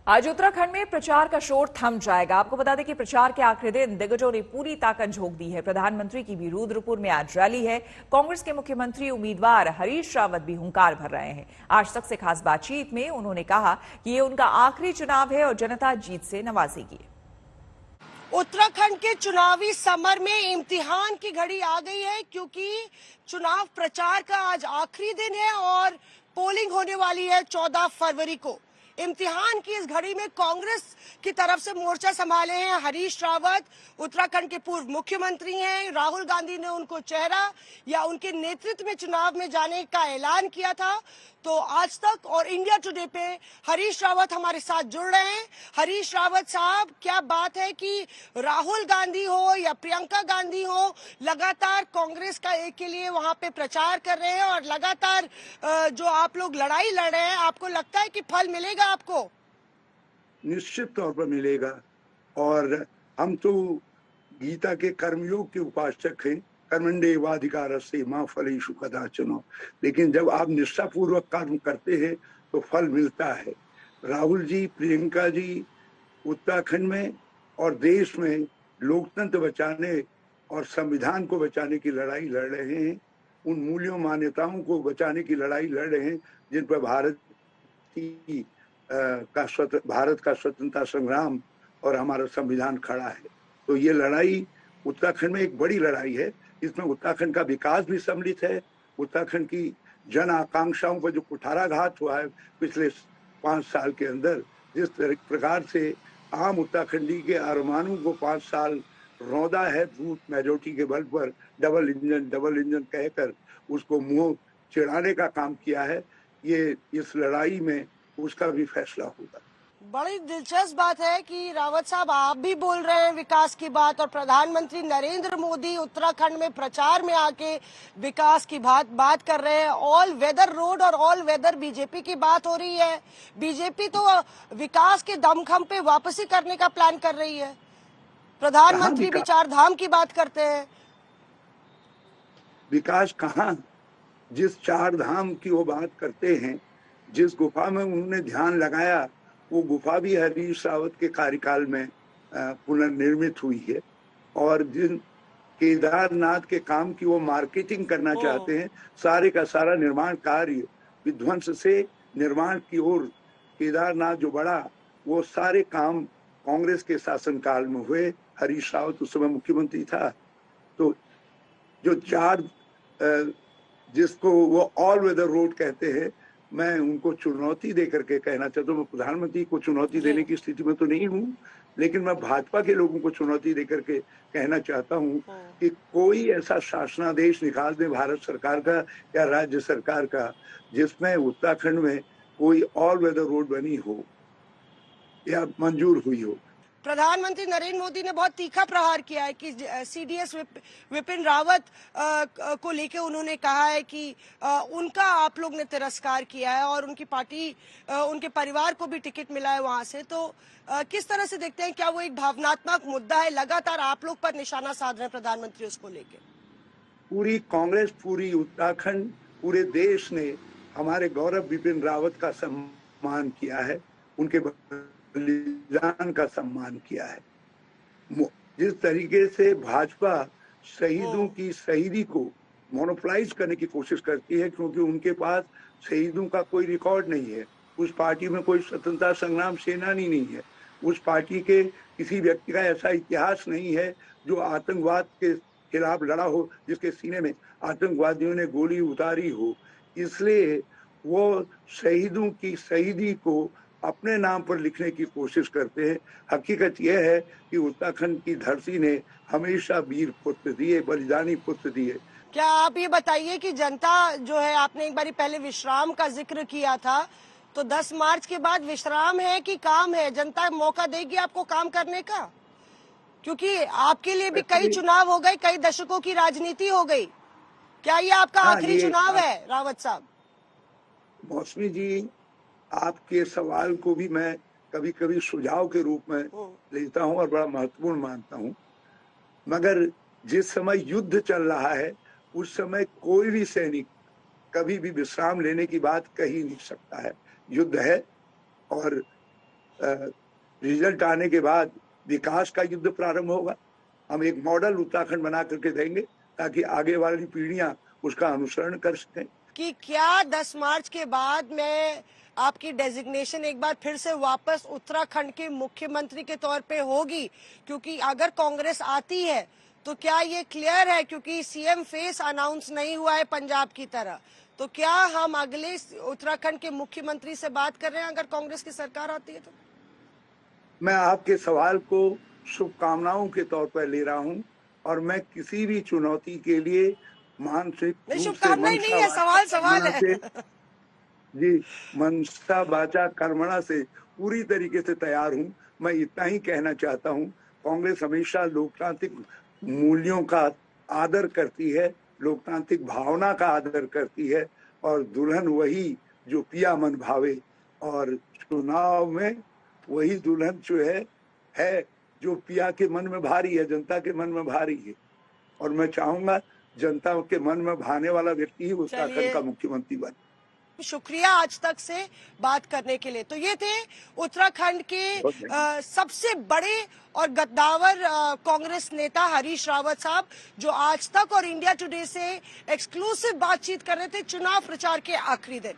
आज उत्तराखंड में प्रचार का शोर थम जाएगा। आपको बता दें कि प्रचार के आखिरी दिन दिग्गजों ने पूरी ताकत झोंक दी है। प्रधानमंत्री की भी रुद्रपुर में आज रैली है। कांग्रेस के मुख्यमंत्री उम्मीदवार हरीश रावत भी हुंकार भर रहे हैं। आज तक से खास बातचीत में उन्होंने कहा कि ये उनका आखिरी चुनाव है और जनता जीत से नवाजेगी। उत्तराखंड के चुनावी समर में इम्तिहान की घड़ी आ गई है, क्योंकि चुनाव प्रचार का आज आखिरी दिन है और पोलिंग होने वाली है 14 फरवरी को। इम्तिहान की इस घड़ी में कांग्रेस की तरफ से मोर्चा संभाले हैं हरीश रावत। उत्तराखंड के पूर्व मुख्यमंत्री हैं। राहुल गांधी ने उनको चेहरा या उनके नेतृत्व में चुनाव में जाने का ऐलान किया था। तो आज तक और इंडिया टुडे पे हरीश रावत हमारे साथ जुड़ रहे हैं। हरीश रावत साहब, क्या बात है कि राहुल गांधी हो या प्रियंका गांधी हो, लगातार कांग्रेस का एक के लिए वहां पे प्रचार कर रहे हैं और लगातार जो आप लोग लड़ाई लड़ रहे हैं, आपको लगता है कि फल मिलेगा आपको? निश्चित तौर पर मिलेगा। और हम तो गीता के कर्मयोग के उपासक हैं। कर्मण्येवाधिकारस्ते मा फलेषु कदाचन। लेकिन जब आप निष्ठापूर्वक कर्म करते हैं तो फल मिलता है। राहुल जी, प्रियंका जी उत्तराखंड में और देश में लोकतंत्र बचाने और संविधान को बचाने की लड़ाई लड़ रहे हैं। उन मूल्यों मान्यताओं को बचाने की लड़ाई लड़ रहे हैं जिन पर भारत का स्वतंत्रता संग्राम और हमारा संविधान खड़ा है। तो ये लड़ाई उत्तराखंड में एक बड़ी लड़ाई है। इसमें उत्तराखंड का विकास भी सम्मिलित है। उत्तराखंड की जन आकांक्षाओं पर जो कुठाराघात हुआ है पिछले 5 साल के अंदर, जिस प्रकार से आम उत्तराखंडी के अरमानों को 5 साल रौंदा है धूप मेजोरिटी के बल पर, डबल इंजन कहकर उसको मुंह चिढ़ाने का काम किया है। ये इस लड़ाई में उसका भी फैसला होगा। बड़ी दिलचस्प बात है कि रावत साहब, आप भी बोल रहे हैं विकास की बात और प्रधानमंत्री नरेंद्र मोदी उत्तराखंड में प्रचार में आके विकास की बात कर रहे हैं। ऑल वेदर रोड और ऑल वेदर बीजेपी की बात हो रही है। बीजेपी तो विकास के दमखम पे वापसी करने का प्लान कर रही है। प्रधानमंत्री भी 4 धाम की बात करते हैं। विकास कहाँ? जिस 4 धाम की वो बात करते हैं, जिस गुफा में उन्होंने ध्यान लगाया, वो गुफा भी हरीश रावत के कार्यकाल में पुनर्निर्मित हुई है। और जिन केदारनाथ के काम की वो मार्केटिंग करना चाहते हैं, सारे का सारा निर्माण कार्य विध्वंस से निर्माण की ओर केदारनाथ जो बढ़ा, वो सारे काम कांग्रेस के शासनकाल में हुए। हरीश रावत उस समय मुख्यमंत्री था। तो जो 4 जिसको वो ऑल वेदर रोड कहते हैं, मैं उनको चुनौती देकर के कहना चाहता हूँ। मैं प्रधानमंत्री को चुनौती देने की स्थिति में तो नहीं हूँ, लेकिन मैं भाजपा के लोगों को चुनौती देकर के कहना चाहता हूँ कि कोई ऐसा शासनादेश निकाल दे भारत सरकार का या राज्य सरकार का, जिसमें उत्तराखंड में कोई ऑल वेदर रोड बनी हो या मंजूर हुई हो। प्रधानमंत्री नरेंद्र मोदी ने बहुत तीखा प्रहार किया है कि सीडीएस विपिन रावत को लेके उन्होंने कहा है कि उनका आप लोग ने तिरस्कार किया है और उनकी पार्टी, उनके परिवार को भी टिकट मिला है वहां से। तो किस तरह से देखते हैं, क्या वो एक भावनात्मक मुद्दा है? लगातार आप लोग पर निशाना साध रहे हैं प्रधानमंत्री उसको लेके। पूरी कांग्रेस, पूरी उत्तराखंड, पूरे देश ने हमारे गौरव विपिन रावत का सम्मान किया है, उनके बलिदान का सम्मान किया है। जिस तरीके से भाजपा शहीदों की शहीदी को मोनोपलाइज करने की कोशिश करती है, क्योंकि उनके पास शहीदों का कोई रिकॉर्ड नहीं है। उस पार्टी में कोई स्वतंत्रता संग्राम सेनानी नहीं है। उस पार्टी के किसी व्यक्ति का ऐसा इतिहास नहीं है जो आतंकवाद के खिलाफ लड़ा हो, जिसके सीने में आतंकवादियों ने गोली उतारी हो। इसलिए वो शहीदों की शहीदी को अपने नाम पर लिखने की कोशिश करते हैं। हकीकत यह है कि उत्तराखंड की धरती ने हमेशा वीर पुत्र दिए, बलिदानी पुत्र दिए। क्या आप ये बताइए कि जनता जो है, आपने एक बारी पहले विश्राम का जिक्र किया था, तो 10 मार्च के बाद विश्राम है कि काम है? जनता मौका देगी आपको काम करने का? क्योंकि आपके लिए भी कई चुनाव हो गए, कई दशकों की राजनीति हो गई। क्या ये आपका आखिरी चुनाव है रावत साहब? मौसमी जी, आपके सवाल को भी मैं कभी कभी सुझाव के रूप में लेता हूं और बड़ा महत्वपूर्ण मानता हूं। मगर जिस समय युद्ध चल रहा है, उस समय कोई भी सैनिक कभी भी विश्राम लेने की बात कह ही नहीं सकता है। युद्ध है और रिजल्ट आने के बाद विकास का युद्ध प्रारंभ होगा। हम एक मॉडल उत्तराखंड बना करके देंगे ताकि आगे वाली पीढ़ियां उसका अनुसरण कर सकें। कि क्या 10 मार्च के बाद में आपकी डेजिग्नेशन एक बार फिर से वापस उत्तराखंड के मुख्यमंत्री के तौर पे होगी? क्योंकि अगर कांग्रेस आती है तो क्या ये क्लियर है, क्योंकि सीएम फेस अनाउंस नहीं हुआ है पंजाब की तरह, तो क्या हम अगले उत्तराखंड के मुख्यमंत्री से बात कर रहे हैं अगर कांग्रेस की सरकार आती है तो? मैं आपके सवाल को शुभकामनाओं के तौर पर ले रहा हूं और मैं किसी भी चुनौती के लिए मानसिक रूप से शुभकामनाएं नहीं है, सवाल है। जी, मनसा वाचा कर्मणा से पूरी तरीके से तैयार हूं। मैं इतना ही कहना चाहता हूं, कांग्रेस हमेशा लोकतांत्रिक मूल्यों का आदर करती है, लोकतांत्रिक भावना का आदर करती है और दुल्हन वही जो पिया मन भावे, और चुनाव में वही दुल्हन जो है जो पिया के मन में भारी है, जनता के मन में भारी है। और मैं चाहूंगा जनता के मन में भाने वाला व्यक्ति ही उत्तराखंड का मुख्यमंत्री बने। शुक्रिया आज तक से बात करने के लिए। तो ये थे उत्तराखंड के सबसे बड़े और गद्दावर कांग्रेस नेता हरीश रावत साहब, जो आज तक और इंडिया टुडे से एक्सक्लूसिव बातचीत कर रहे थे चुनाव प्रचार के आखिरी दिन।